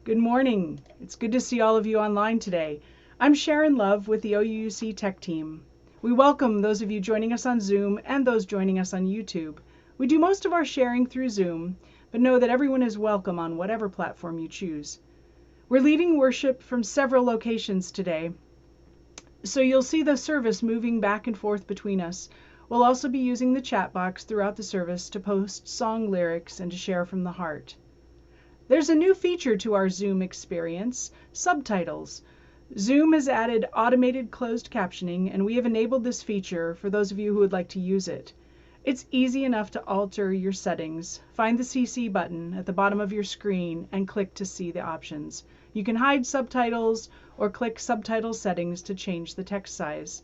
Good morning. It's good to see all of you online today. I'm Sharon Love with the OUUC Tech Team. We welcome those of you joining us on Zoom and those joining us on YouTube. We do most of our sharing through Zoom, but know that everyone is welcome on whatever platform you choose. We're leading worship from several locations today, so you'll see the service moving back and forth between us. We'll also be using the chat box throughout the service to post song lyrics and to share from the heart. There's a new feature to our Zoom experience, subtitles. Zoom has added automated closed captioning, and we have enabled this feature for those of you who would like to use it. It's easy enough to alter your settings. Find the CC button at the bottom of your screen and click to see the options. You can hide subtitles or click subtitle settings to change the text size.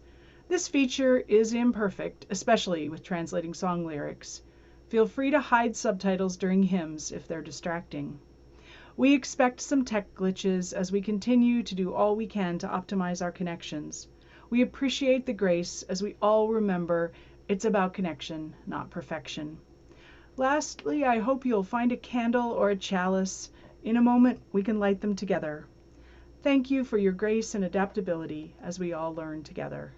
This feature is imperfect, especially with translating song lyrics. Feel free to hide subtitles during hymns if they're distracting. We expect some tech glitches as we continue to do all we can to optimize our connections. We appreciate the grace as we all remember it's about connection, not perfection. Lastly, I hope you'll find a candle or a chalice. In a moment, we can light them together. Thank you for your grace and adaptability as we all learn together.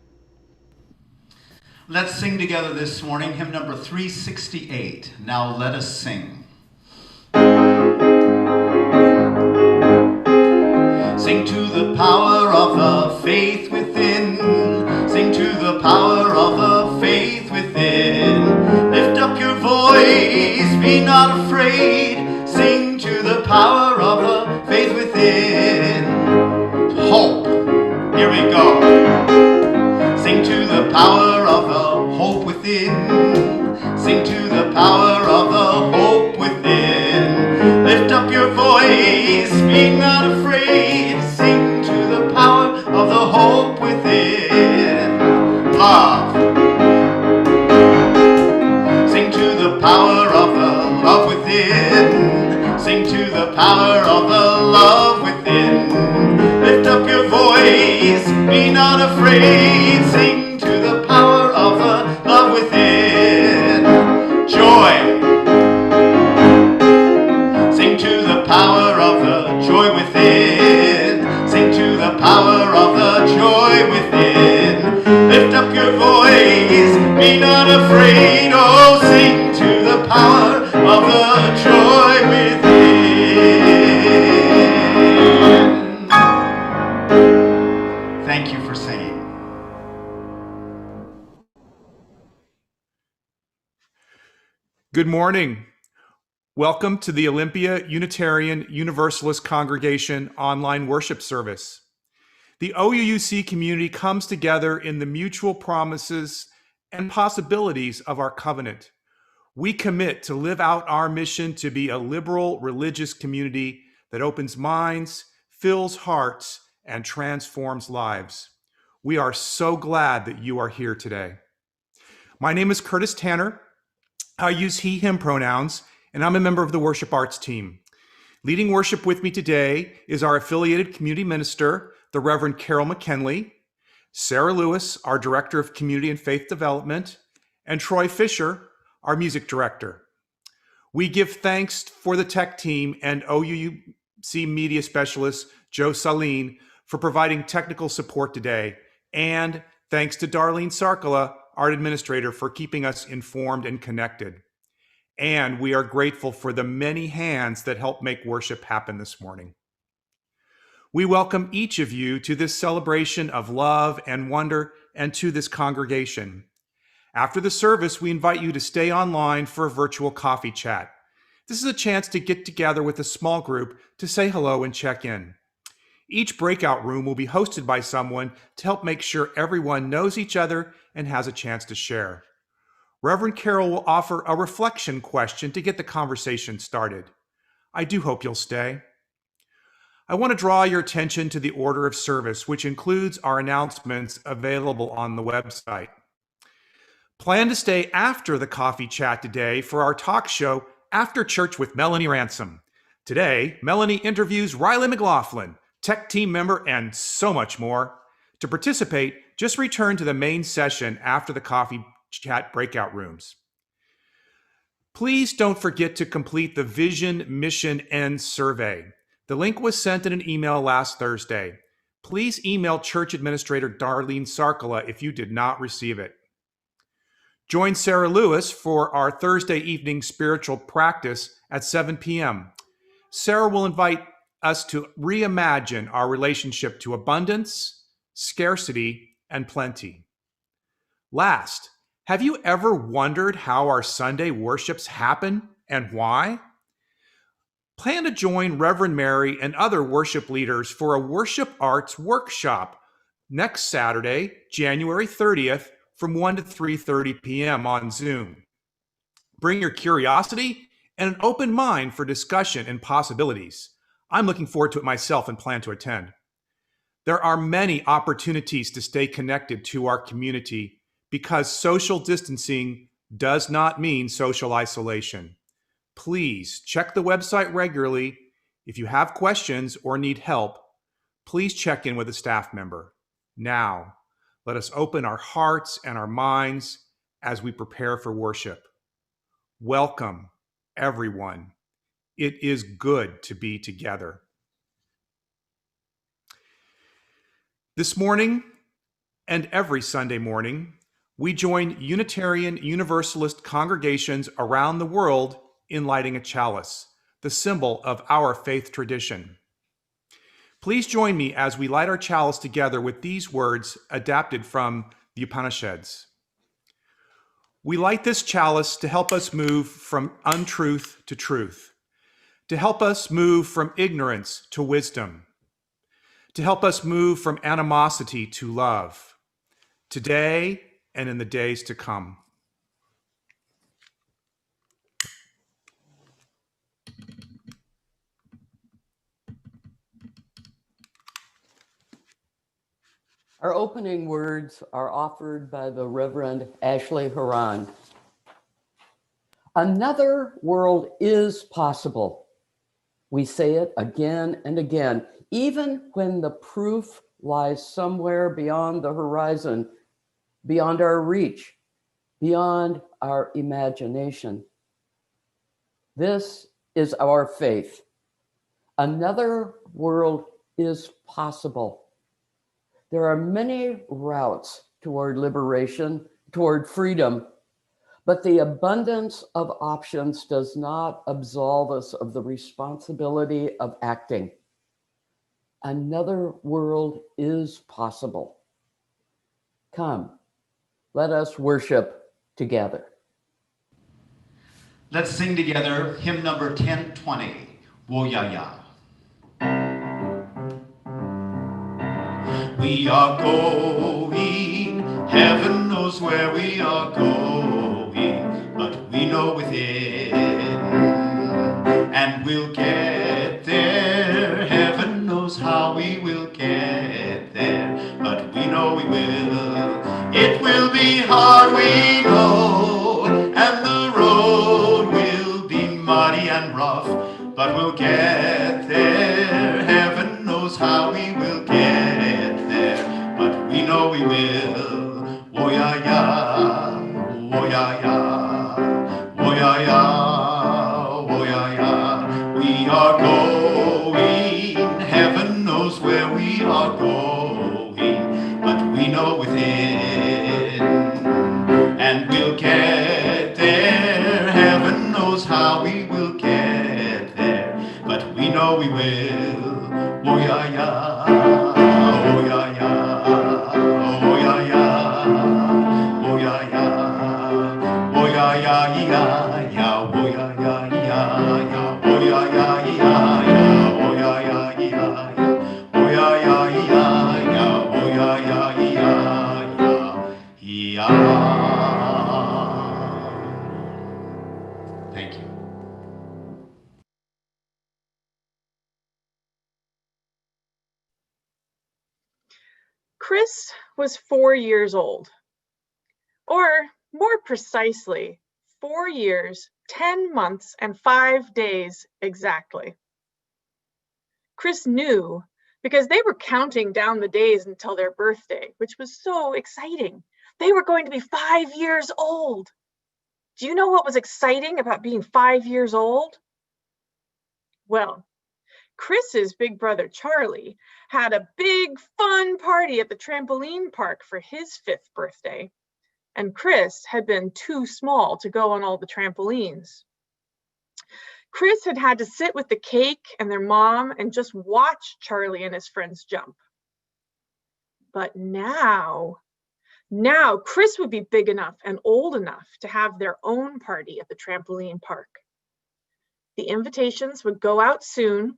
Let's sing together this morning, hymn number 368. Now let us sing. Sing to the power of the faith within. Sing to the power of the faith within. Lift up your voice, be not afraid. Sing to the power of the faith within. Hope. Here we go. Sing to the power of the hope within. Sing to the power of the hope within. Lift up your voice, be not afraid. Sing to the power of the hope within. Love. Sing to the power of the love within. Sing to the power of the love within. Lift up your voice, be not afraid. Sing to the power of the love within. Joy. Sing to the power of the joy within. Sing to the power of the joy within. Lift up your voice, be not afraid. Oh, sing to the power of the joy within. Thank you for singing. Good morning. Welcome to the Olympia Unitarian Universalist Congregation online worship service. The OUUC community comes together in the mutual promises and possibilities of our covenant. We commit to live out our mission to be a liberal religious community that opens minds, fills hearts, and transforms lives. We are so glad that you are here today. My name is Curtis Tanner. I use he, him pronouns, and I'm a member of the worship arts team. Leading worship with me today is our affiliated community minister, the Reverend Carol McKinley, Sarah Lewis, our Director of Community and Faith Development, and Troy Fisher, our music director. We give thanks for the tech team and OUUC media specialist, Joe Saline, for providing technical support today, and thanks to Darlene Sarkala, our administrator, for keeping us informed and connected. And we are grateful for the many hands that help make worship happen this morning. We welcome each of you to this celebration of love and wonder and to this congregation. After the service, we invite you to stay online for a virtual coffee chat. This is a chance to get together with a small group to say hello and check in. Each breakout room will be hosted by someone to help make sure everyone knows each other and has a chance to share. Reverend Carol will offer a reflection question to get the conversation started. I do hope you'll stay. I want to draw your attention to the order of service, which includes our announcements available on the website. Plan to stay after the coffee chat today for our talk show, After Church with Melanie Ransom. Today, Melanie interviews Riley McLaughlin, tech team member, and so much more. To participate, just return to the main session after the coffee chat breakout rooms. Please don't forget to complete the Vision, Mission, End survey. The link was sent in an email last Thursday. Please email Church Administrator Darlene Sarkala if you did not receive it. Join Sarah Lewis for our Thursday evening spiritual practice at 7 p.m. Sarah will invite us to reimagine our relationship to abundance, scarcity, and plenty. Last, have you ever wondered how our Sunday worships happen and why? Plan to join Reverend Mary and other worship leaders for a worship arts workshop next Saturday, January 30th, from 1 to 3:30 p.m. on Zoom. Bring your curiosity and an open mind for discussion and possibilities. I'm looking forward to it myself and plan to attend. There are many opportunities to stay connected to our community because social distancing does not mean social isolation. Please check the website regularly. If you have questions or need help, please check in with a staff member. Now, let us open our hearts and our minds as we prepare for worship. Welcome, everyone. It is good to be together. This morning and every Sunday morning, we join Unitarian Universalist congregations around the world in lighting a chalice, the symbol of our faith tradition. Please join me as we light our chalice together with these words adapted from the Upanishads. We light this chalice to help us move from untruth to truth, to help us move from ignorance to wisdom, to help us move from animosity to love, today and in the days to come. Our opening words are offered by the Reverend Ashley Haran. Another world is possible. We say it again and again, even when the proof lies somewhere beyond the horizon, beyond our reach, beyond our imagination. This is our faith. Another world is possible. There are many routes toward liberation, toward freedom, but the abundance of options does not absolve us of the responsibility of acting. Another world is possible. Come, let us worship together. Let's sing together hymn number 1020, Wo Ya Ya. We are going, heaven knows where we are going, but we know within, and we'll get there. Heaven knows how we will get there, but we know we will. It will be hard, we know, and the road will be muddy and rough, but we'll get there. Heaven knows how we will get there, but we know we will. Oh ya ya, oh ya ya, oh ya ya, oh ya ya. We are going, heaven knows where we are going, but we know within, and we'll get there. Heaven knows how we will get there, but we know we will. Oh ya ya, oh ya ya, oh ya ya, oh ya ya, oh ya ya ya ya, oh ya ya ya ya, oh ya ya ya ya, oh ya ya ya ya, oh ya ya ya ya, oh ya ya ya ya. Thank you. Chris was 4 years old, or more precisely, 4 years, 10 months, and 5 days exactly. Chris knew because they were counting down the days until their birthday, which was so exciting. They were going to be 5 years old. Do you know what was exciting about being 5 years old? Well, Chris's big brother, Charlie, had a big fun party at the trampoline park for his 5th birthday, and Chris had been too small to go on all the trampolines. Chris had had to sit with the cake and their mom and just watch Charlie and his friends jump. But now Chris would be big enough and old enough to have their own party at the trampoline park. The invitations would go out soon,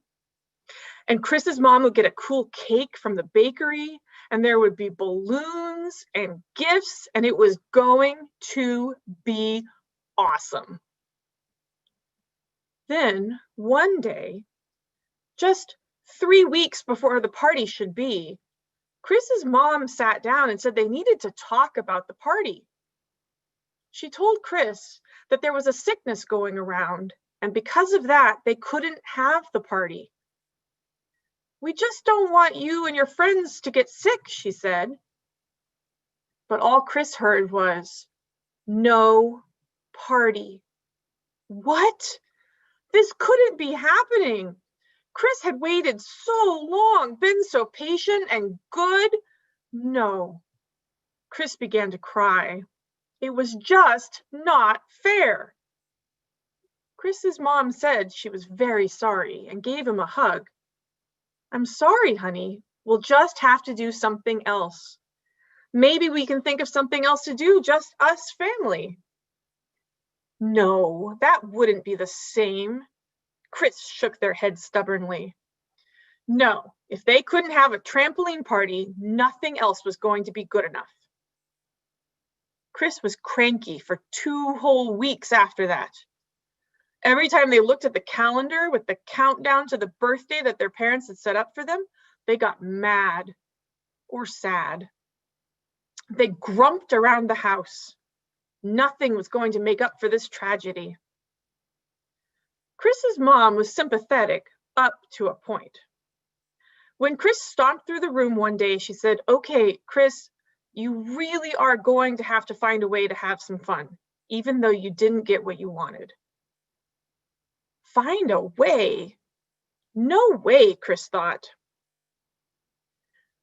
and Chris's mom would get a cool cake from the bakery, and there would be balloons and gifts, and it was going to be awesome. Then one day, just 3 weeks before the party should be, Chris's mom sat down and said they needed to talk about the party. She told Chris that there was a sickness going around, and because of that, they couldn't have the party. "We just don't want you and your friends to get sick," she said. But all Chris heard was, "No party." What? This couldn't be happening. Chris had waited so long, been so patient and good. No. Chris began to cry. It was just not fair. Chris's mom said she was very sorry and gave him a hug. "I'm sorry, honey. We'll just have to do something else. Maybe we can think of something else to do, just us family." "No, that wouldn't be the same." Chris shook their head stubbornly. No, if they couldn't have a trampoline party, nothing else was going to be good enough. Chris was cranky for 2 whole weeks after that. Every time they looked at the calendar with the countdown to the birthday that their parents had set up for them, they got mad or sad. They grumped around the house. Nothing was going to make up for this tragedy. Chris's mom was sympathetic up to a point. When Chris stomped through the room one day, she said, "Okay, Chris, you really are going to have to find a way to have some fun, even though you didn't get what you wanted." Find a way? No way, Chris thought.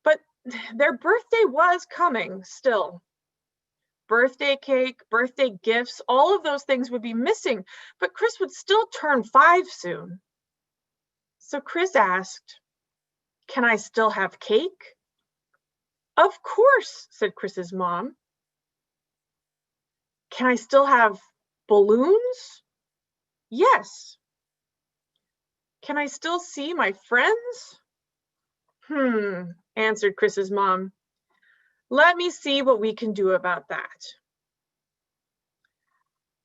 But their birthday was coming still. Birthday cake, birthday gifts, all of those things would be missing, but Chris would still turn 5 soon. So Chris asked, "Can I still have cake?" "Of course," said Chris's mom. "Can I still have balloons?" "Yes." "Can I still see my friends?" Answered Chris's mom. "Let me see what we can do about that."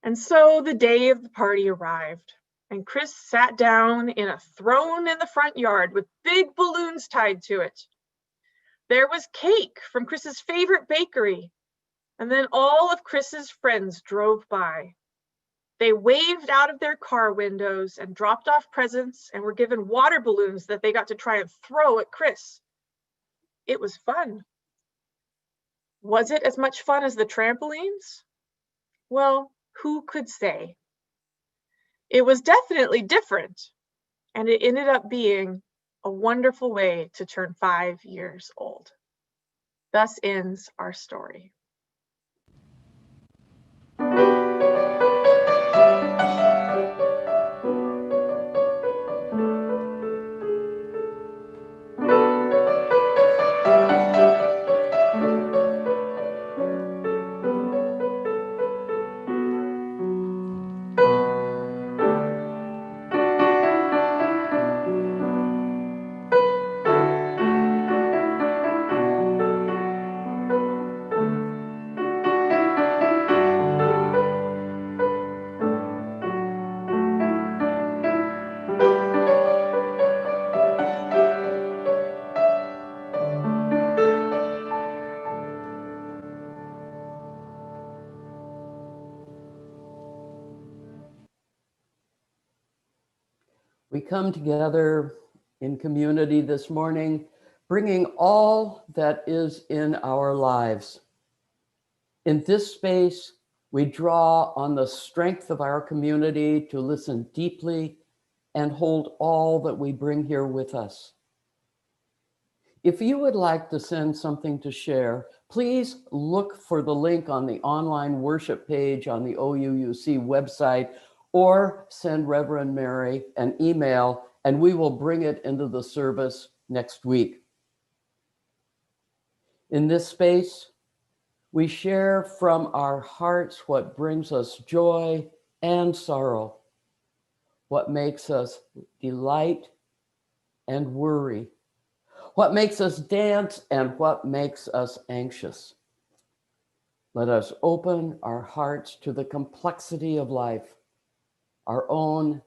And so the day of the party arrived, and Chris sat down in a throne in the front yard with big balloons tied to it. There was cake from Chris's favorite bakery, and then all of Chris's friends drove by. They waved out of their car windows and dropped off presents and were given water balloons that they got to try and throw at Chris. It was fun. Was it as much fun as the trampolines? Well, who could say? It was definitely different, and it ended up being a wonderful way to turn 5 years old. Thus ends our story. We come together in community this morning, bringing all that is in our lives. In this space, we draw on the strength of our community to listen deeply and hold all that we bring here with us. If you would like to send something to share, please look for the link on the online worship page on the OUUC website, or send Reverend Mary an email and we will bring it into the service next week. In this space, we share from our hearts what brings us joy and sorrow, what makes us delight and worry, what makes us dance and what makes us anxious. Let us open our hearts to the complexity of life, our own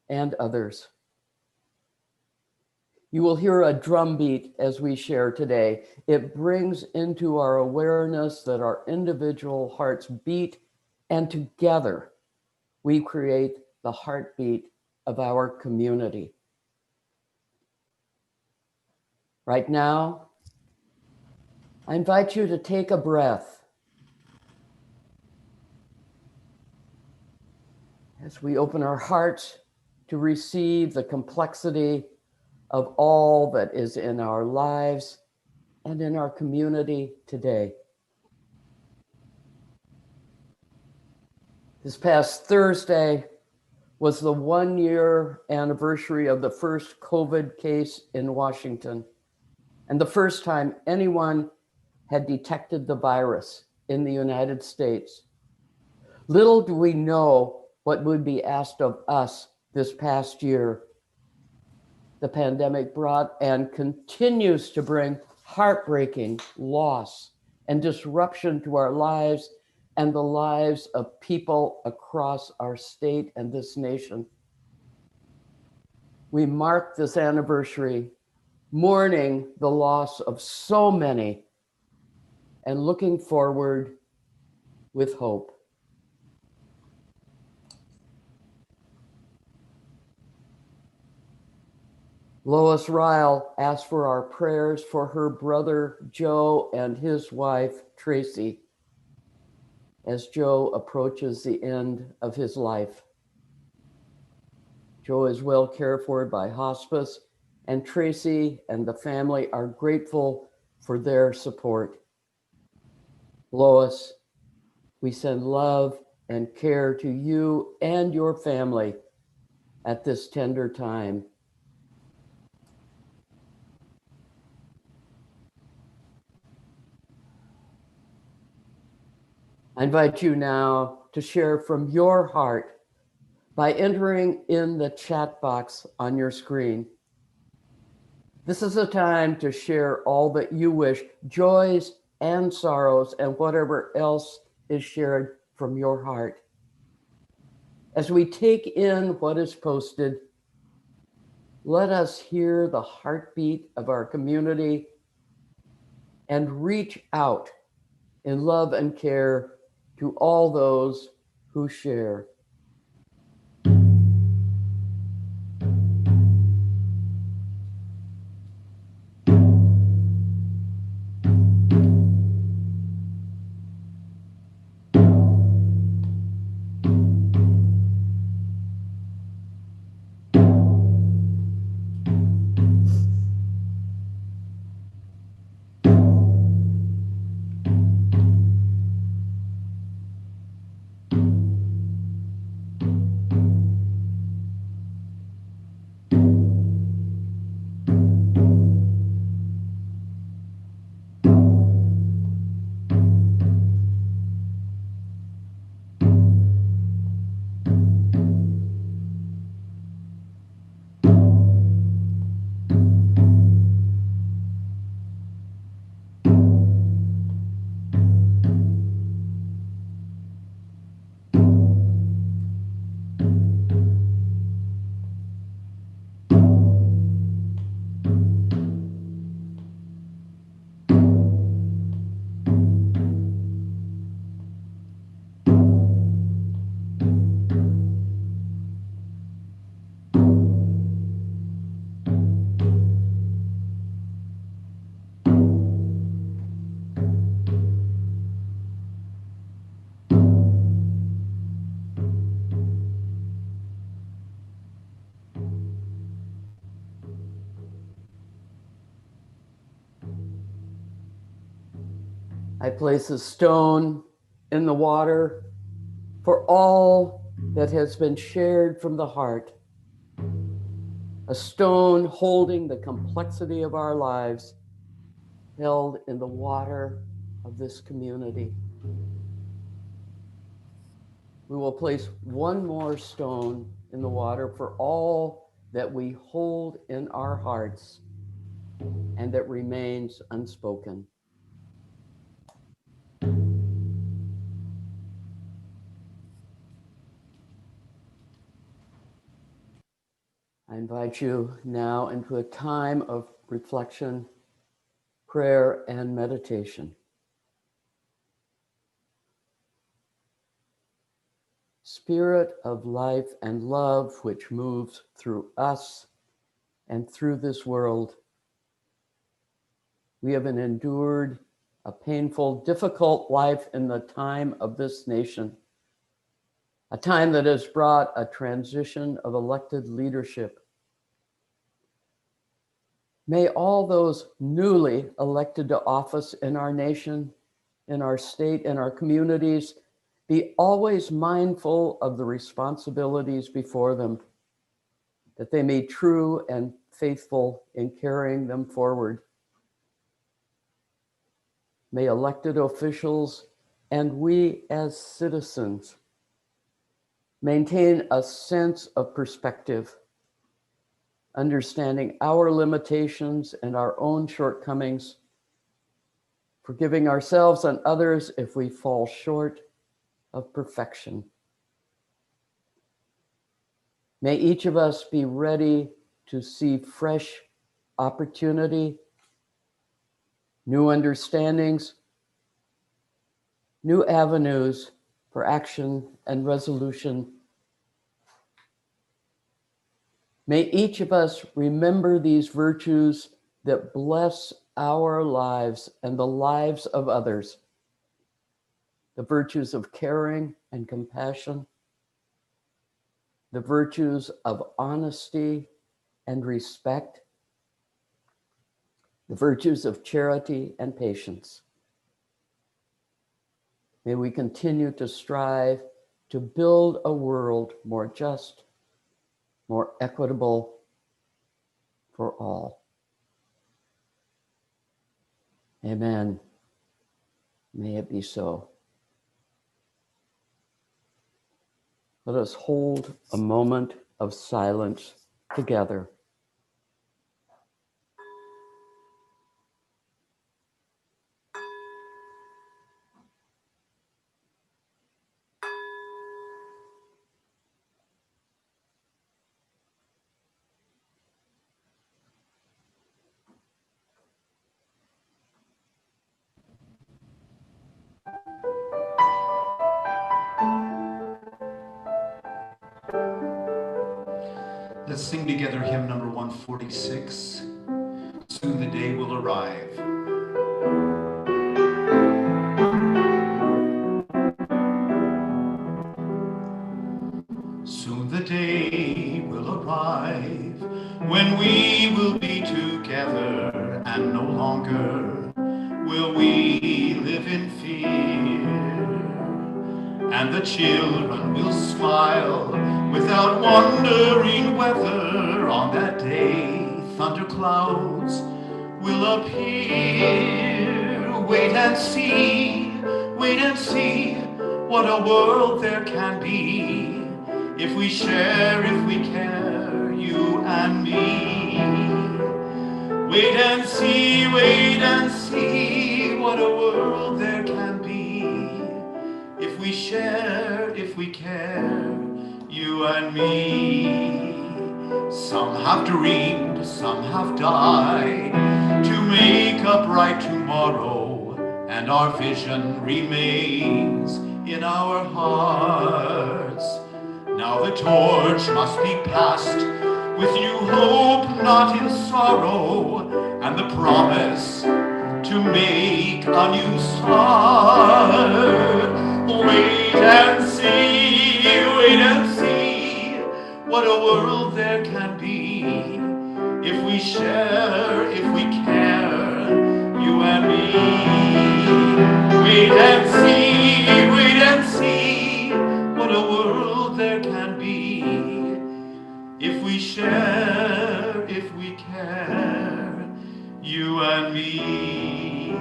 and others. You will hear a drum beat as we share today. It brings into our awareness that our individual hearts beat, and together we create the heartbeat of our community. Right now, I invite you to take a breath as we open our hearts to receive the complexity of all that is in our lives and in our community today. This past Thursday was the 1-year anniversary of the first COVID case in Washington, and the first time anyone had detected the virus in the United States. Little do we know what would be asked of us this past year. The pandemic brought and continues to bring heartbreaking loss and disruption to our lives and the lives of people across our state and this nation. We mark this anniversary mourning the loss of so many and looking forward with hope. Lois Ryle asked for our prayers for her brother Joe and his wife Tracy as Joe approaches the end of his life. Joe is well cared for by hospice, and Tracy and the family are grateful for their support. Lois, we send love and care to you and your family at this tender time. I invite you now to share from your heart by entering in the chat box on your screen. This is a time to share all that you wish, joys and sorrows, and whatever else is shared from your heart. As we take in what is posted, let us hear the heartbeat of our community and reach out in love and care to all those who share. I place a stone in the water for all that has been shared from the heart. A stone holding the complexity of our lives, held in the water of this community. We will place one more stone in the water for all that we hold in our hearts and that remains unspoken. I invite you now into a time of reflection, prayer, and meditation. Spirit of life and love, which moves through us and through this world. We have endured a painful, difficult life in the time of this nation, a time that has brought a transition of elected leadership. May all those newly elected to office in our nation, in our state, in our communities, be always mindful of the responsibilities before them, that they may be true and faithful in carrying them forward. May elected officials and we as citizens maintain a sense of perspective, understanding our limitations and our own shortcomings, forgiving ourselves and others if we fall short of perfection. May each of us be ready to see fresh opportunity, new understandings, new avenues for action and resolution. May each of us remember these virtues that bless our lives and the lives of others. The virtues of caring and compassion, the virtues of honesty and respect, the virtues of charity and patience. May we continue to strive to build a world more just, more equitable for all. Amen. May it be so. Let us hold a moment of silence together. Let's sing together hymn number 146. Soon the day will arrive. Soon the day will arrive when we will be together, and no longer will we live in fear. And the children will smile without wondering whether on that day thunderclouds will appear. Wait and see what a world there can be if we share, if we care, you and me. Wait and see what a world there can be if we share, if we care, you and me. Some have dreamed, some have died to make a bright tomorrow, and our vision remains in our hearts. Now the torch must be passed with new hope, not in sorrow, and the promise to make a new start. Wait and see what a world there can be if we share, if we care, you and me. wait and see what a world there can be if we share, if we care, you and me.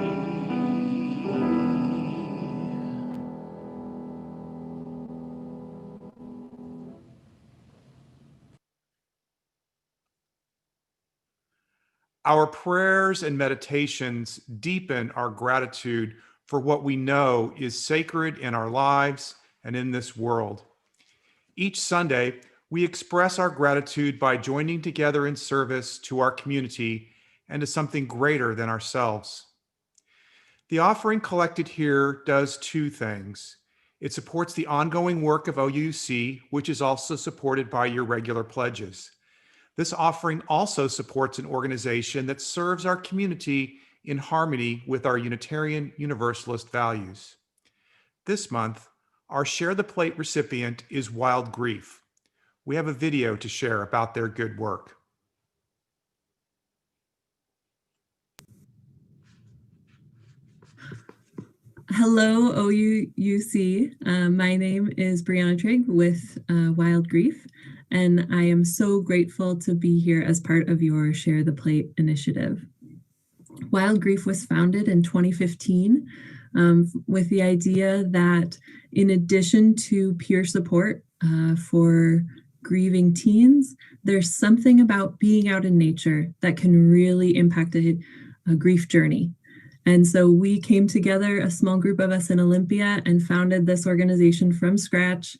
Our prayers and meditations deepen our gratitude for what we know is sacred in our lives and in this world. Each Sunday, we express our gratitude by joining together in service to our community and to something greater than ourselves. The offering collected here does two things. It supports the ongoing work of OUUC, which is also supported by your regular pledges. This offering also supports an organization that serves our community in harmony with our Unitarian Universalist values. This month, our Share the Plate recipient is Wild Grief. We have a video to share about their good work. Hello, OUUC. My name is Brianna Trigg with Wild Grief, and I am so grateful to be here as part of your Share the Plate initiative. Wild Grief was founded in 2015 with the idea that in addition to peer support for grieving teens, there's something about being out in nature that can really impact a grief journey. And so we came together, a small group of us in Olympia, and founded this organization from scratch,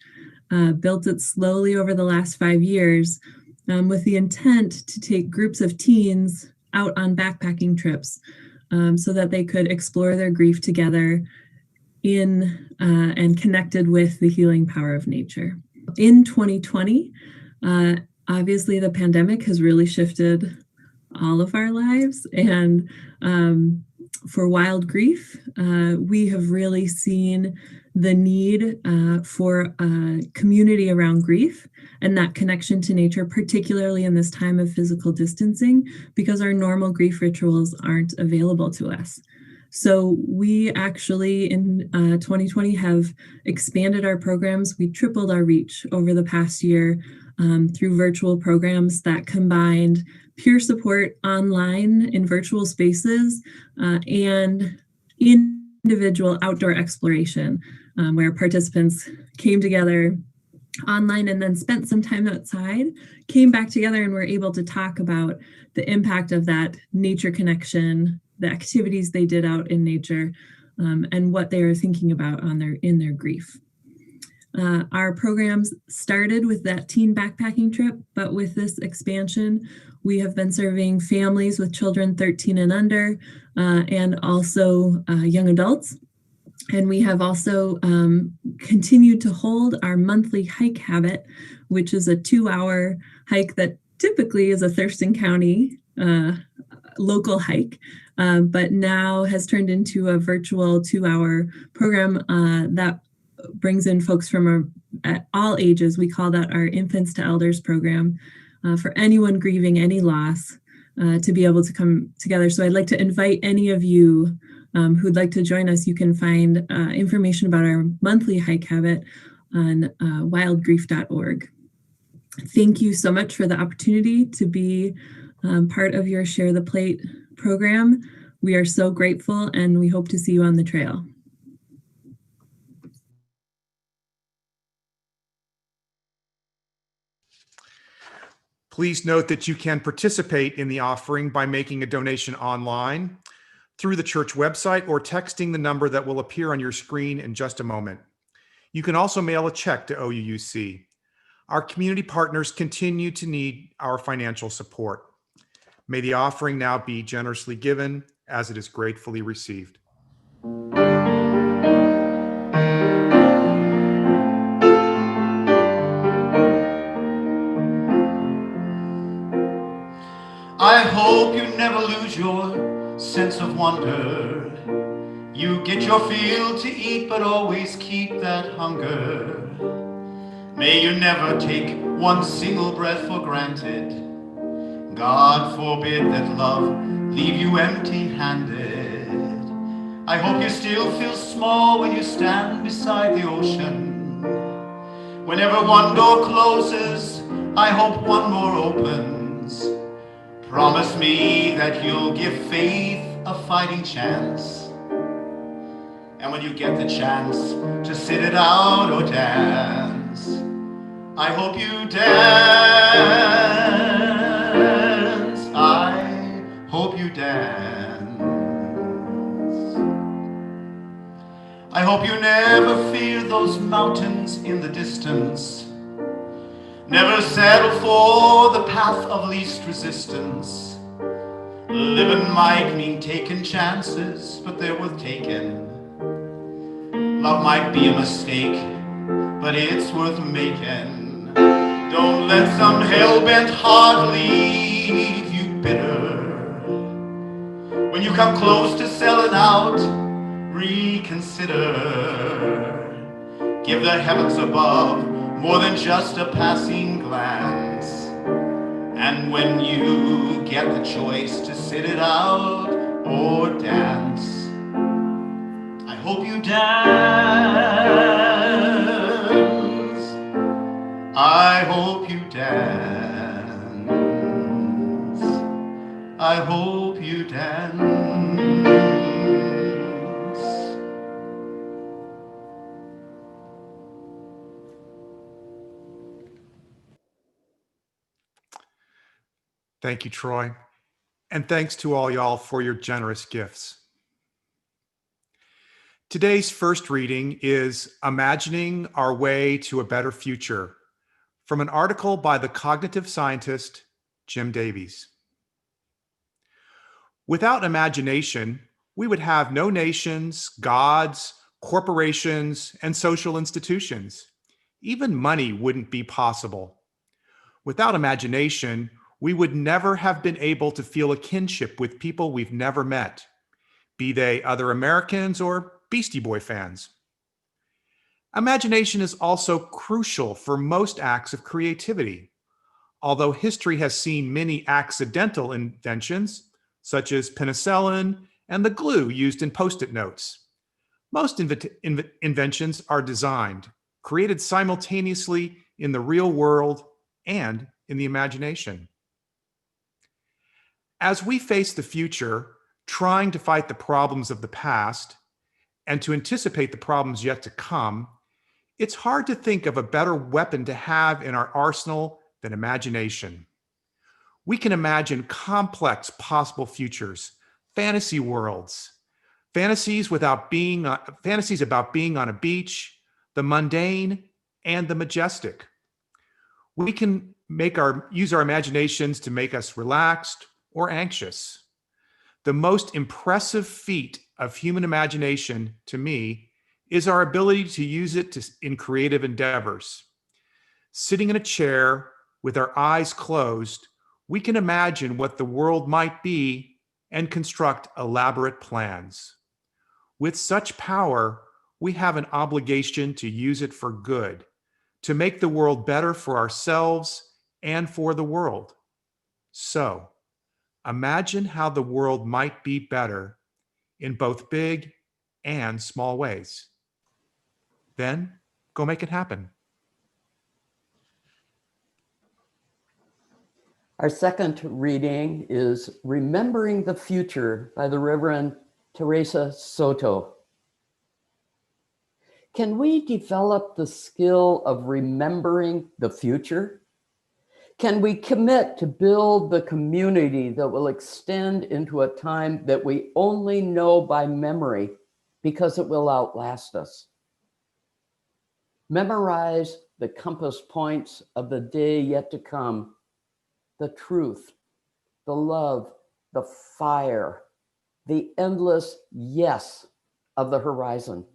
built it slowly over the last 5 years with the intent to take groups of teens out on backpacking trips so that they could explore their grief together in and connected with the healing power of nature. In 2020, obviously the pandemic has really shifted all of our lives, and for Wild Grief, we have really seen the need for a community around grief and that connection to nature, particularly in this time of physical distancing, because our normal grief rituals aren't available to us. So we actually in 2020 have expanded our programs. We tripled our reach over the past year through virtual programs that combined peer support online in virtual spaces and individual outdoor exploration where participants came together online and then spent some time outside, came back together and were able to talk about the impact of that nature connection, the activities they did out in nature, and what they were thinking about in their grief. Our programs started with that teen backpacking trip, but with this expansion, we have been serving families with children 13 and under, and also young adults. And we have also continued to hold our monthly hike habit, which is a 2-hour hike that typically is a Thurston County local hike, but now has turned into a virtual 2-hour program that brings in folks from at all ages. We call that our Infants to Elders program for anyone grieving any loss to be able to come together. So I'd like to invite any of you who'd like to join us. You can find information about our monthly hike habit on wildgrief.org. Thank you so much for the opportunity to be part of your Share the Plate program. We are so grateful, and we hope to see you on the trail. Please note that you can participate in the offering by making a donation online, through the church website, or texting the number that will appear on your screen in just a moment. You can also mail a check to OUUC. Our community partners continue to need our financial support. May the offering now be generously given as it is gratefully received. I hope you never lose your sense of wonder. You get your fill to eat, but always keep that hunger. May you never take one single breath for granted. God forbid that love leave you empty-handed. I hope you still feel small when you stand beside the ocean. Whenever one door closes, I hope one more opens. Promise me that you'll give faith a fighting chance. And when you get the chance to sit it out or dance, I hope you dance. I hope you dance. I hope you never fear those mountains in the distance. Never settle for the path of least resistance. Living might mean taking chances, but they're worth taking. Love might be a mistake, but it's worth making. Don't let some hell-bent heart leave you bitter. When you come close to selling out, reconsider. Give the heavens above more than just a passing glance. And when you get the choice to sit it out or dance, I hope you dance. I hope you dance. I hope you dance. Thank you, Troy. And thanks to all y'all for your generous gifts. Today's first reading is Imagining Our Way to a Better Future from an article by the cognitive scientist Jim Davies. Without imagination, we would have no nations, gods, corporations, and social institutions. Even money wouldn't be possible. Without imagination, we would never have been able to feel a kinship with people we've never met, be they other Americans or Beastie Boy fans. Imagination is also crucial for most acts of creativity. Although history has seen many accidental inventions, such as penicillin and the glue used in Post-it notes, most inventions are designed, created simultaneously in the real world and in the imagination. As we face the future, trying to fight the problems of the past and to anticipate the problems yet to come, it's hard to think of a better weapon to have in our arsenal than imagination. We can imagine complex possible futures, fantasy worlds, fantasies about being on a beach, the mundane and the majestic. We can use our imaginations to make us relaxed or anxious. The most impressive feat of human imagination, to me, is our ability to use it in creative endeavors. Sitting in a chair with our eyes closed, we can imagine what the world might be and construct elaborate plans. With such power, we have an obligation to use it for good, to make the world better for ourselves and for the world. So, imagine how the world might be better in both big and small ways. Then go make it happen. Our second reading is Remembering the Future by the Reverend Teresa Soto. Can we develop the skill of remembering the future? Can we commit to build the community that will extend into a time that we only know by memory because it will outlast us? Memorize the compass points of the day yet to come, the truth, the love, the fire, the endless yes of the horizon.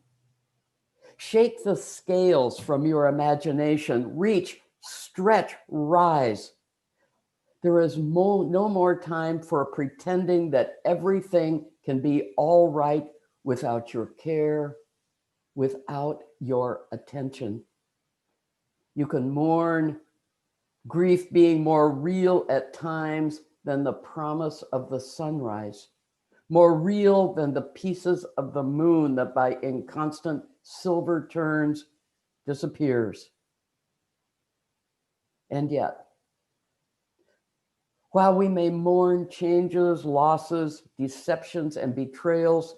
Shake the scales from your imagination, reach, stretch, rise. There is no more time for pretending that everything can be all right without your care, without your attention. You can mourn, grief being more real at times than the promise of the sunrise, more real than the pieces of the moon that by inconstant silver turns disappears. And yet, while we may mourn changes, losses, deceptions, and betrayals,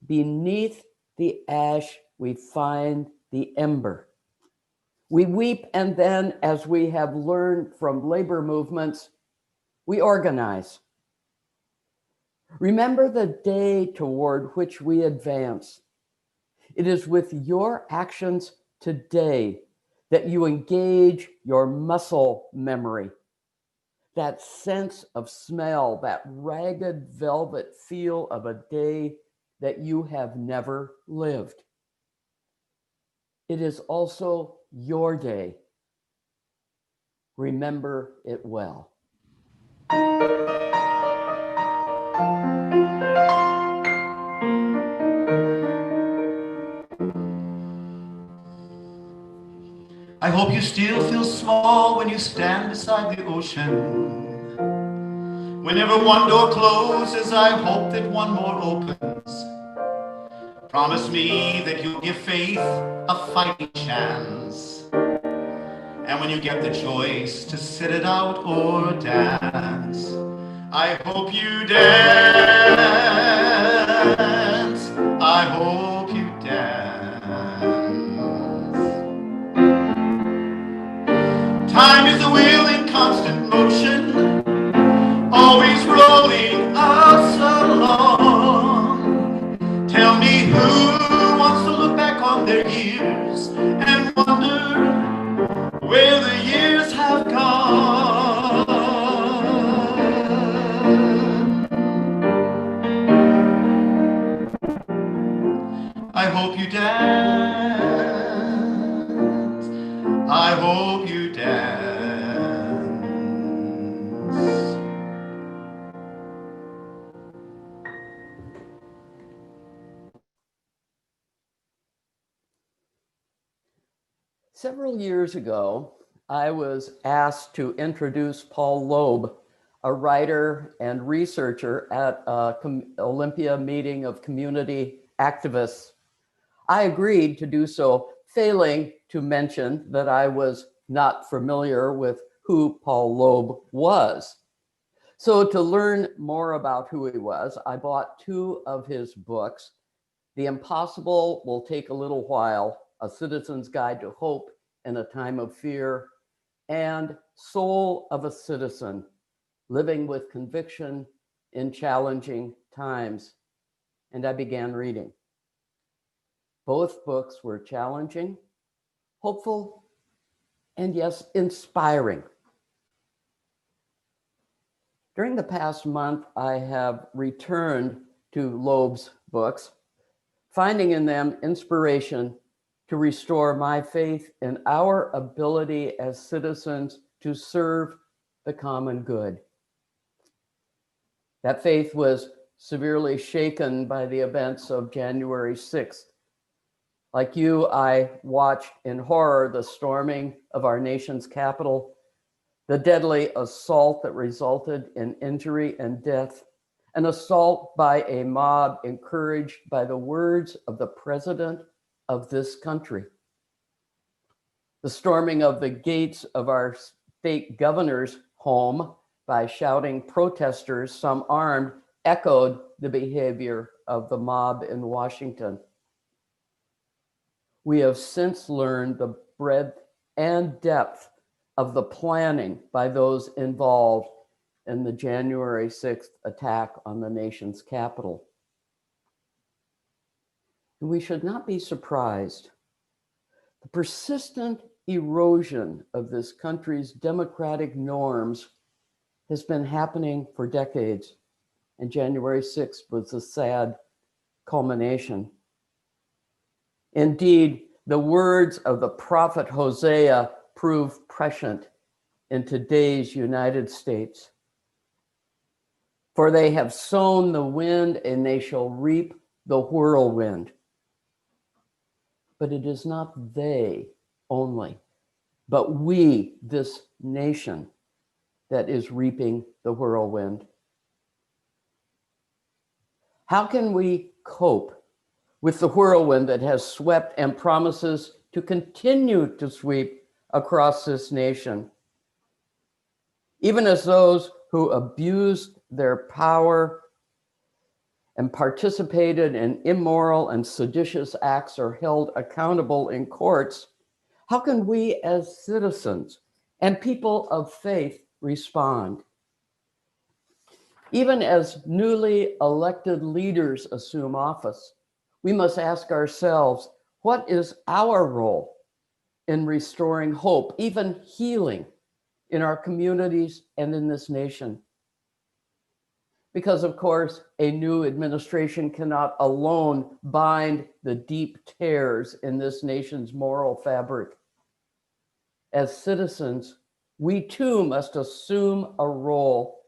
beneath the ash we find the ember. We weep, and then, as we have learned from labor movements, we organize. Remember the day toward which we advance. It is with your actions today that you engage your muscle memory, that sense of smell, that ragged velvet feel of a day that you have never lived. It is also your day. Remember it well. I hope you still feel small when you stand beside the ocean. Whenever one door closes, I hope that one more opens. Promise me that you'll give faith a fighting chance. And when you get the choice to sit it out or dance, I hope you dance. I hope you dance. Time is a wheel in constant motion, always rolling us along. Tell me who wants to look back on their years and wonder where the years have gone. I hope you dance. I hope you dance. Several years ago, I was asked to introduce Paul Loeb, a writer and researcher at Olympia meeting of community activists. I agreed to do so, failing to mention that I was not familiar with who Paul Loeb was. So to learn more about who he was, I bought two of his books, The Impossible Will Take a Little While, A Citizen's Guide to Hope in a Time of Fear, and Soul of a Citizen, Living with Conviction in Challenging Times. And I began reading. Both books were challenging, hopeful, and yes, inspiring. During the past month, I have returned to Loeb's books, finding in them inspiration to restore my faith in our ability as citizens to serve the common good. That faith was severely shaken by the events of January 6th. Like you, I watched in horror the storming of our nation's capital, the deadly assault that resulted in injury and death, an assault by a mob encouraged by the words of the president of this country. The storming of the gates of our state governor's home by shouting protesters, some armed, echoed the behavior of the mob in Washington. We have since learned the breadth and depth of the planning by those involved in the January 6th attack on the nation's capital. And we should not be surprised. The persistent erosion of this country's democratic norms has been happening for decades, and January 6th was a sad culmination. Indeed, the words of the prophet Hosea prove prescient in today's United States. For they have sown the wind and they shall reap the whirlwind. But it is not they only, but we, this nation, that is reaping the whirlwind. How can we cope with the whirlwind that has swept and promises to continue to sweep across this nation? Even as those who abused their power and participated in immoral and seditious acts are held accountable in courts, how can we as citizens and people of faith respond? Even as newly elected leaders assume office, we must ask ourselves, what is our role in restoring hope, even healing in our communities and in this nation? Because, of course, a new administration cannot alone bind the deep tears in this nation's moral fabric. As citizens, we too must assume a role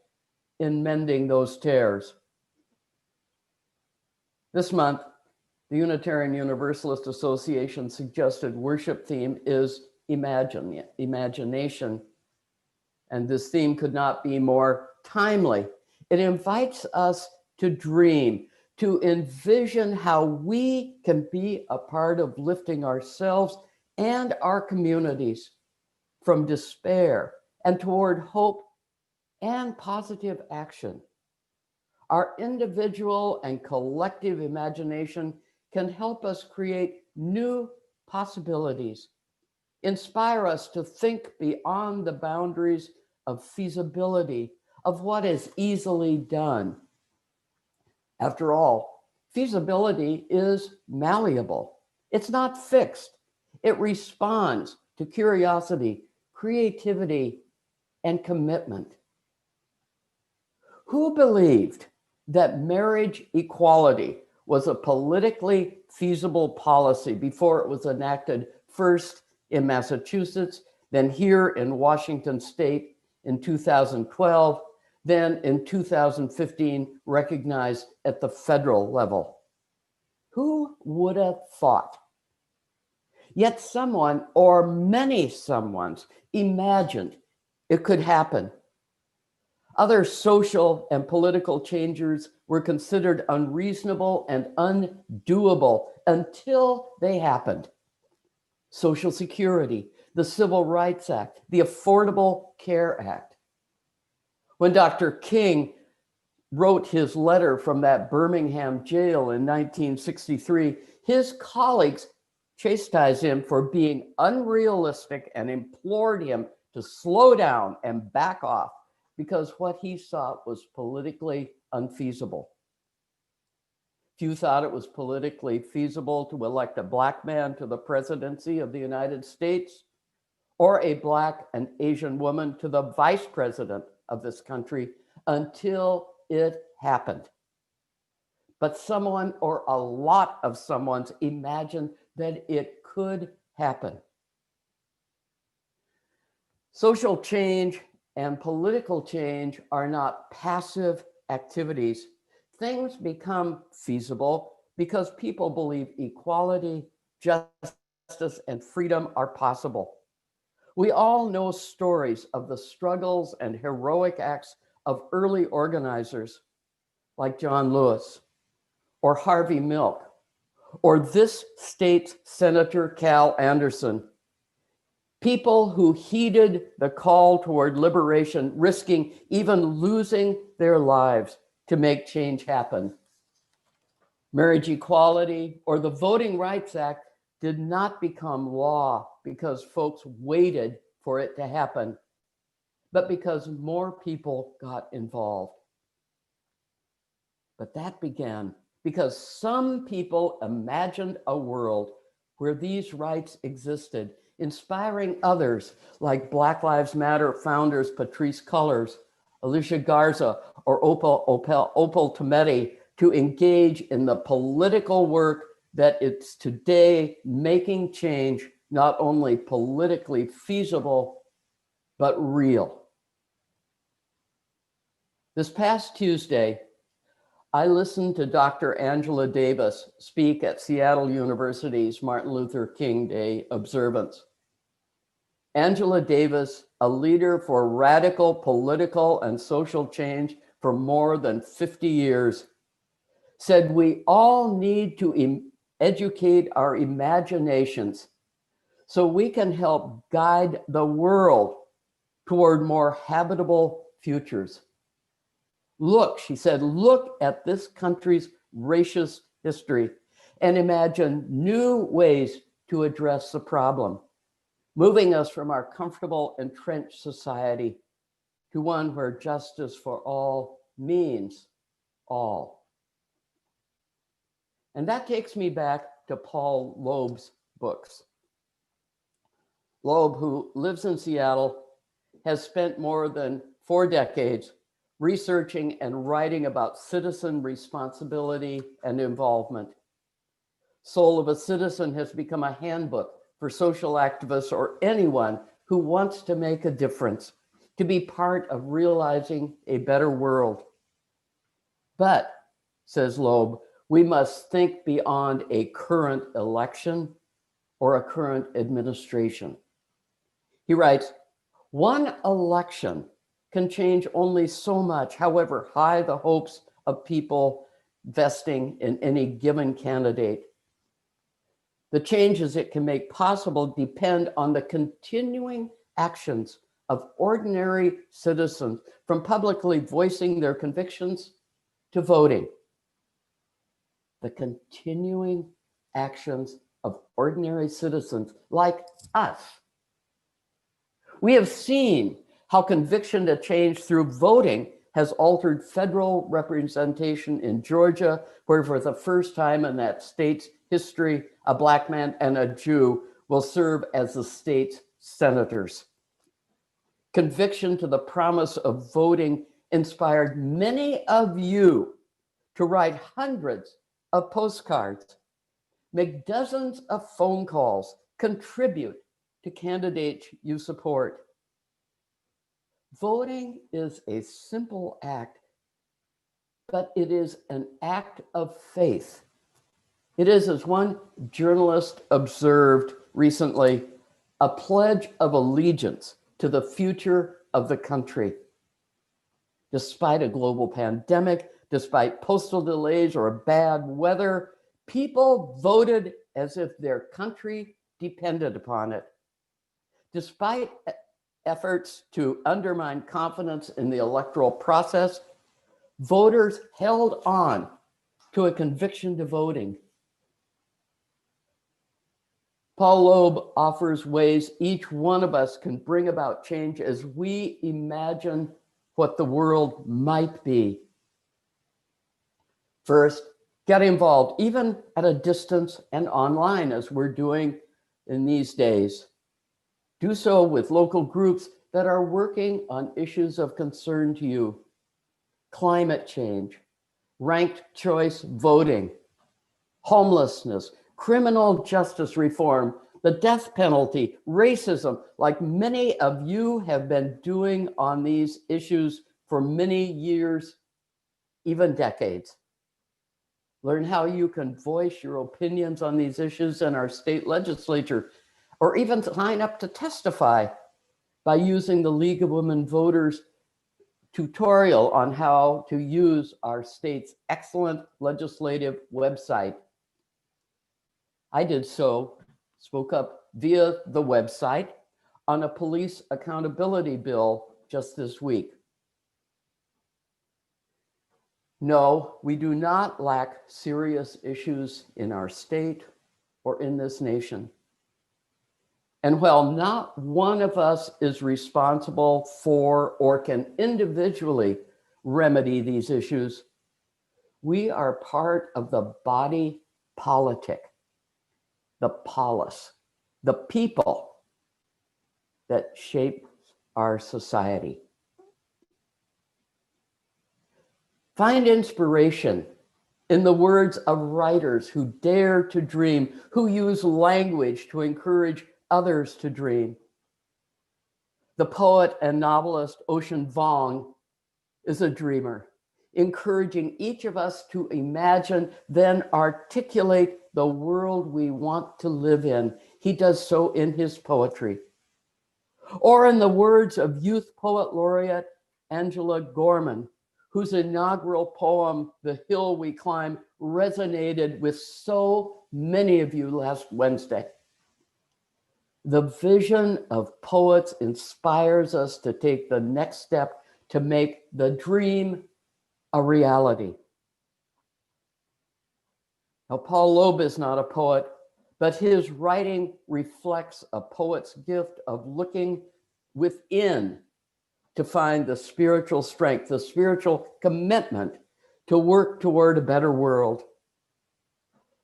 in mending those tears. This month, the Unitarian Universalist Association suggested worship theme is imagination. And this theme could not be more timely. It invites us to dream, to envision how we can be a part of lifting ourselves and our communities from despair and toward hope and positive action. Our individual and collective imagination can help us create new possibilities, inspire us to think beyond the boundaries of feasibility, of what is easily done. After all, feasibility is malleable. It's not fixed. It responds to curiosity, creativity, and commitment. Who believed that marriage equality was a politically feasible policy before it was enacted first in Massachusetts, then here in Washington State in 2012, then in 2015 recognized at the federal level? Who would have thought? Yet someone or many someones imagined it could happen. Other social and political changes were considered unreasonable and undoable until they happened. Social Security, the Civil Rights Act, the Affordable Care Act. When Dr. King wrote his letter from that Birmingham jail in 1963, his colleagues chastised him for being unrealistic and implored him to slow down and back off because what he sought was politically unfeasible. Few thought it was politically feasible to elect a Black man to the presidency of the United States or a Black and Asian woman to the vice president of this country until it happened. But someone or a lot of someone's imagined that it could happen. Social change and political change are not passive activities. Things become feasible because people believe equality, justice, and freedom are possible. We all know stories of the struggles and heroic acts of early organizers like John Lewis or Harvey Milk or this state's Senator Cal Anderson. People who heeded the call toward liberation, risking even losing their lives to make change happen. Marriage equality or the Voting Rights Act did not become law because folks waited for it to happen, but because more people got involved. But that began because some people imagined a world where these rights existed, inspiring others like Black Lives Matter founders Patrisse Cullors, Alicia Garza, or Opal Tometi to engage in the political work that it's today making change not only politically feasible, but real. This past Tuesday, I listened to Dr. Angela Davis speak at Seattle University's Martin Luther King Day observance. Angela Davis, a leader for radical political and social change for more than 50 years, said we all need to educate our imaginations so we can help guide the world toward more habitable futures. Look, she said, look at this country's racist history and imagine new ways to address the problem, moving us from our comfortable, entrenched society to one where justice for all means all. And that takes me back to Paul Loeb's books. Loeb, who lives in Seattle, has spent more than 4 decades researching and writing about citizen responsibility and involvement. Soul of a Citizen has become a handbook for social activists or anyone who wants to make a difference, to be part of realizing a better world. But, says Loeb, we must think beyond a current election or a current administration. He writes, one election can change only so much, however high the hopes of people vesting in any given candidate. The changes it can make possible depend on the continuing actions of ordinary citizens, from publicly voicing their convictions to voting. The continuing actions of ordinary citizens like us. We have seen how conviction to change through voting has altered federal representation in Georgia, where for the first time in that state's history, a Black man and a Jew will serve as the state's senators. Conviction to the promise of voting inspired many of you to write hundreds of postcards, make dozens of phone calls, contribute to candidates you support. Voting is a simple act, but it is an act of faith. It is, as one journalist observed recently, a pledge of allegiance to the future of the country. Despite a global pandemic, despite postal delays or bad weather, people voted as if their country depended upon it. Despite efforts to undermine confidence in the electoral process, voters held on to a conviction to voting. Paul Loeb offers ways each one of us can bring about change as we imagine what the world might be. First, get involved, even at a distance and online, as we're doing in these days. Do so with local groups that are working on issues of concern to you. Climate change, ranked choice voting, homelessness, criminal justice reform, the death penalty, racism, like many of you have been doing on these issues for many years, even decades. Learn how you can voice your opinions on these issues in our state legislature, or even sign up to testify by using the League of Women Voters tutorial on how to use our state's excellent legislative website. I did so, spoke up via the website on a police accountability bill just this week. No, we do not lack serious issues in our state or in this nation. And while not one of us is responsible for or can individually remedy these issues, we are part of the body politic, the polis, the people that shape our society. Find inspiration in the words of writers who dare to dream, who use language to encourage others to dream. The poet and novelist Ocean Vuong is a dreamer, encouraging each of us to imagine, then articulate the world we want to live in. He does so in his poetry. Or in the words of youth poet laureate Angela Gorman, whose inaugural poem, The Hill We Climb, resonated with so many of you last Wednesday. The vision of poets inspires us to take the next step to make the dream a reality. Now, Paul Loeb is not a poet, but his writing reflects a poet's gift of looking within to find the spiritual strength, the spiritual commitment to work toward a better world.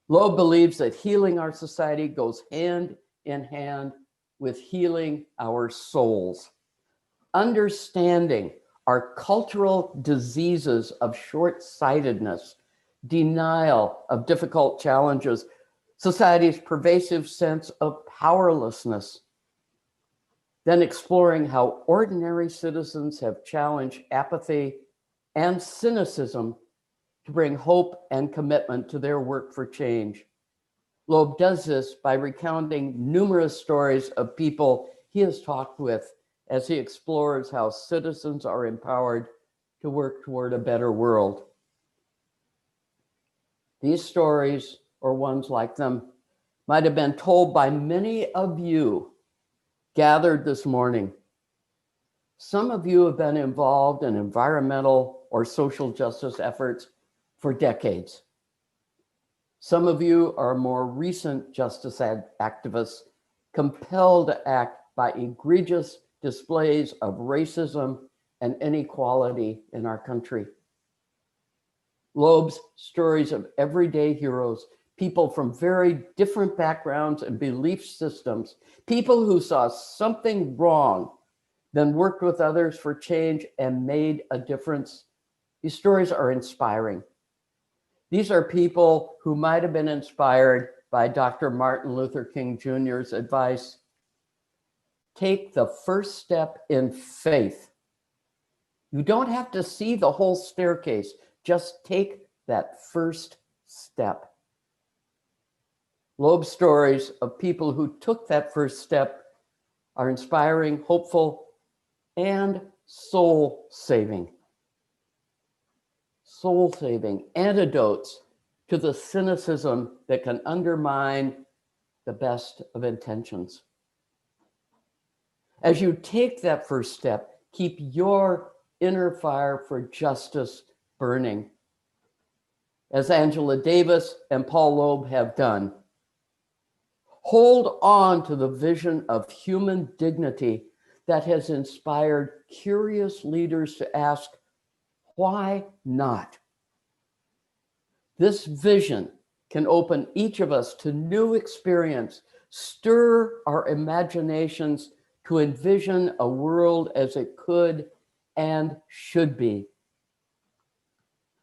Loeb believes that healing our society goes hand in hand with healing our souls. Understanding our cultural diseases of short-sightedness, denial of difficult challenges, society's pervasive sense of powerlessness, then exploring how ordinary citizens have challenged apathy and cynicism to bring hope and commitment to their work for change. Loeb does this by recounting numerous stories of people he has talked with as he explores how citizens are empowered to work toward a better world. These stories, or ones like them, might have been told by many of you gathered this morning. Some of you have been involved in environmental or social justice efforts for decades. Some of you are more recent justice activists compelled to act by egregious displays of racism and inequality in our country. Loeb's stories of everyday heroes, people from very different backgrounds and belief systems, people who saw something wrong, then worked with others for change and made a difference. These stories are inspiring. These are people who might have been inspired by Dr. Martin Luther King Jr.'s advice. Take the first step in faith. You don't have to see the whole staircase. Just take that first step. Loeb's stories of people who took that first step are inspiring, hopeful, and soul-saving. Soul-saving antidotes to the cynicism that can undermine the best of intentions. As you take that first step, keep your inner fire for justice burning, as Angela Davis and Paul Loeb have done. Hold on to the vision of human dignity that has inspired curious leaders to ask, why not? This vision can open each of us to new experience, stir our imaginations to envision a world as it could and should be.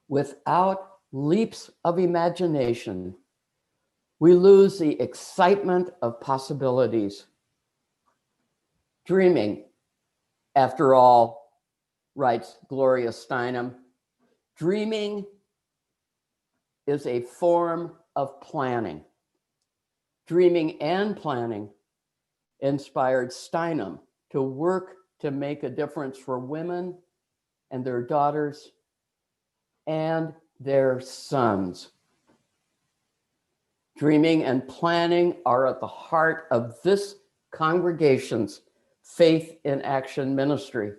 Without leaps of imagination, we lose the excitement of possibilities. Dreaming, after all, writes Gloria Steinem, dreaming is a form of planning. Dreaming and planning inspired Steinem to work to make a difference for women and their daughters and their sons. Dreaming and planning are at the heart of this congregation's Faith in Action ministry.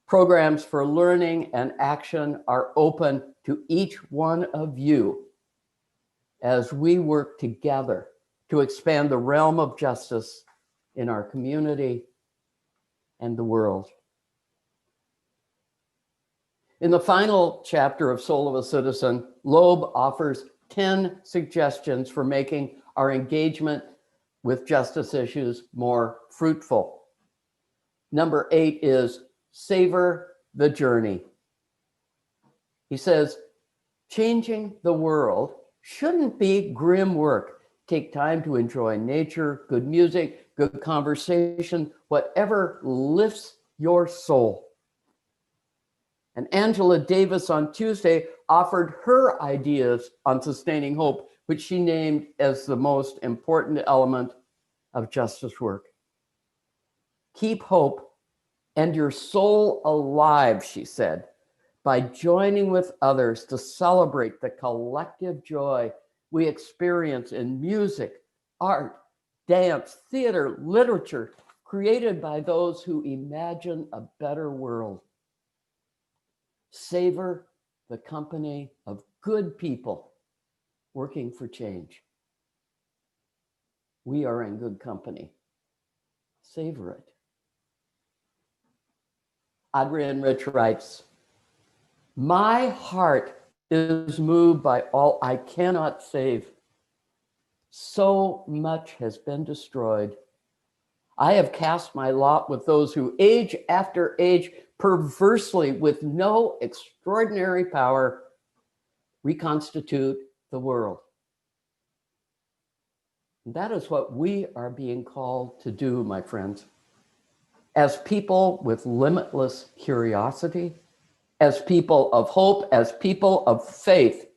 Programs for learning and action are open to each one of you as we work together to expand the realm of justice in our community and the world. In the final chapter of Soul of a Citizen, Loeb offers 10 suggestions for making our engagement with justice issues more fruitful. Number 8 is savor the journey. He says, changing the world shouldn't be grim work. Take time to enjoy nature, good music, good conversation, whatever lifts your soul. And Angela Davis on Tuesday offered her ideas on sustaining hope, which she named as the most important element of justice work. Keep hope and your soul alive, she said, by joining with others to celebrate the collective joy we experience in music, art, dance, theater, literature, created by those who imagine a better world. Savor the company of good people working for change. We are in good company. Savor it. Adrienne Rich writes, "My heart is moved by all I cannot save. So much has been destroyed. I have cast my lot with those who age after age, perversely, with no extraordinary power, reconstitute the world." That is what we are being called to do, my friends. As people with limitless curiosity, as people of hope, as people of faith,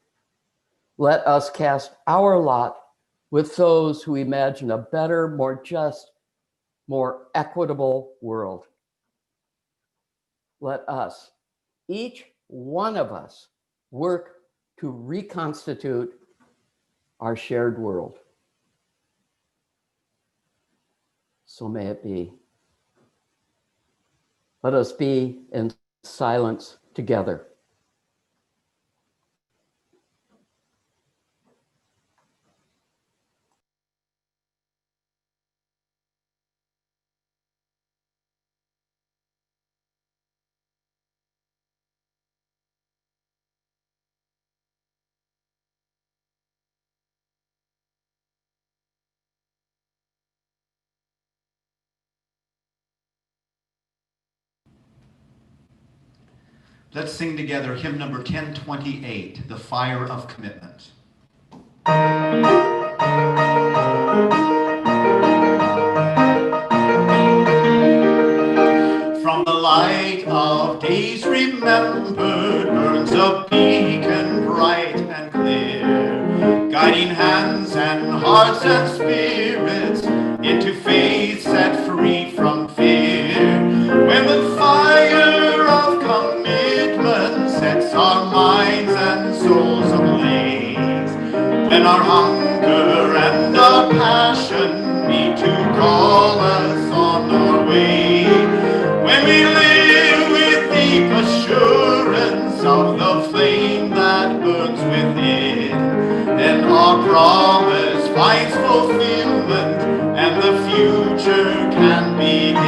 let us cast our lot with those who imagine a better, more just, more equitable world. Let us, each one of us, work to reconstitute our shared world. So may it be. Let us be in silence together. Let's sing together hymn number 1028, The Fire of Commitment. From the light of days remembered burns a beacon bright and clear, guiding hands and hearts and spirits into faith set free from fear. When the fire of commitment sets our minds and souls ablaze, when our hunger and our passion meet to call us on our way, when we live with deep assurance of the flame that burns within, then our promise finds fulfillment and the future can begin.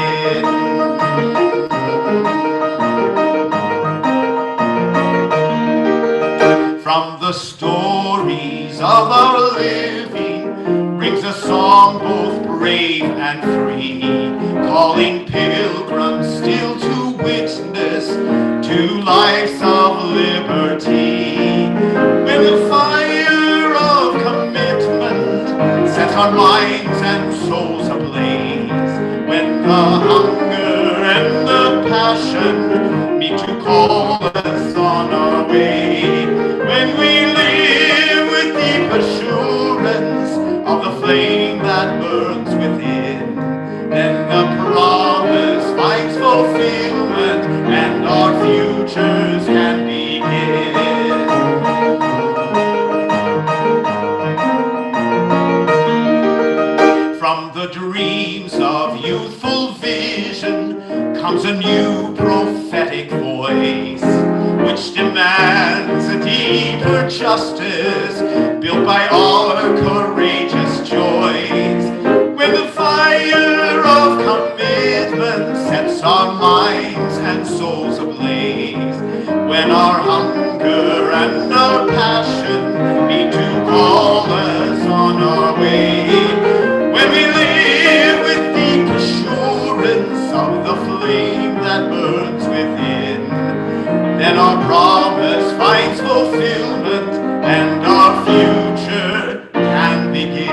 From the stories of our living brings a song both brave and free, calling pilgrims still to witness to lives of liberty. When the fire of commitment sets our minds and souls ablaze, when the hunger and the passion meet to call us on our way, when we live with deep assurance of the flame that burns within, then the promise finds fulfillment and our futures can begin. From the dreams of youthful vision comes a new prophetic voice, which demands a deeper justice built by our courageous joys. When the fire of commitment sets our minds and souls ablaze, when our hunger and our passion meet to call us on our way, when we live with deep assurance of the flame that burns within, then our promise finds fulfillment and our future can begin.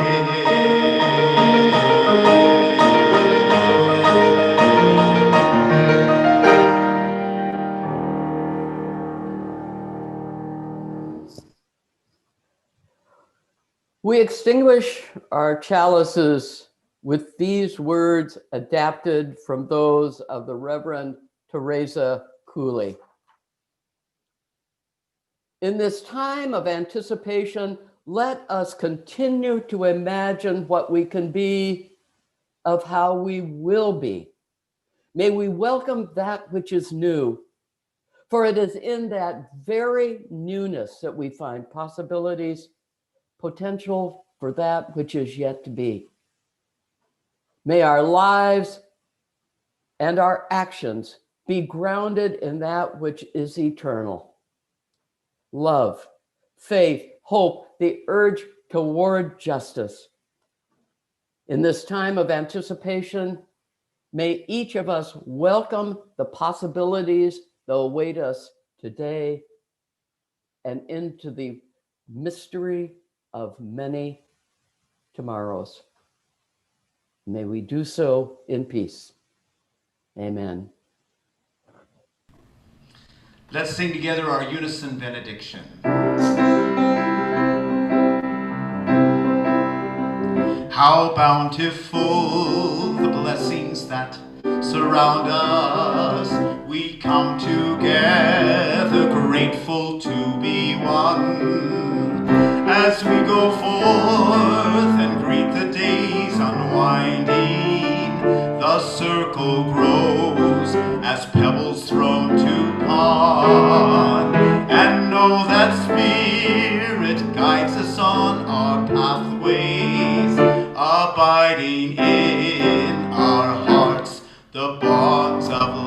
We extinguish our chalices with these words adapted from those of the Reverend Teresa Cooley. In this time of anticipation, let us continue to imagine what we can be, of how we will be. May we welcome that which is new, for it is in that very newness that we find possibilities, potential for that which is yet to be. May our lives and our actions be grounded in that which is eternal. Love, faith, hope, the urge toward justice. In this time of anticipation, may each of us welcome the possibilities that await us today and into the mystery of many tomorrows. May we do so in peace. Amen. Let's sing together our unison benediction. How bountiful the blessings that surround us. We come together grateful to be one. As we go forth and greet the days unwinding, the circle grows as pebbles thrown to pond. And know that Spirit guides us on our pathways, abiding in our hearts the bonds of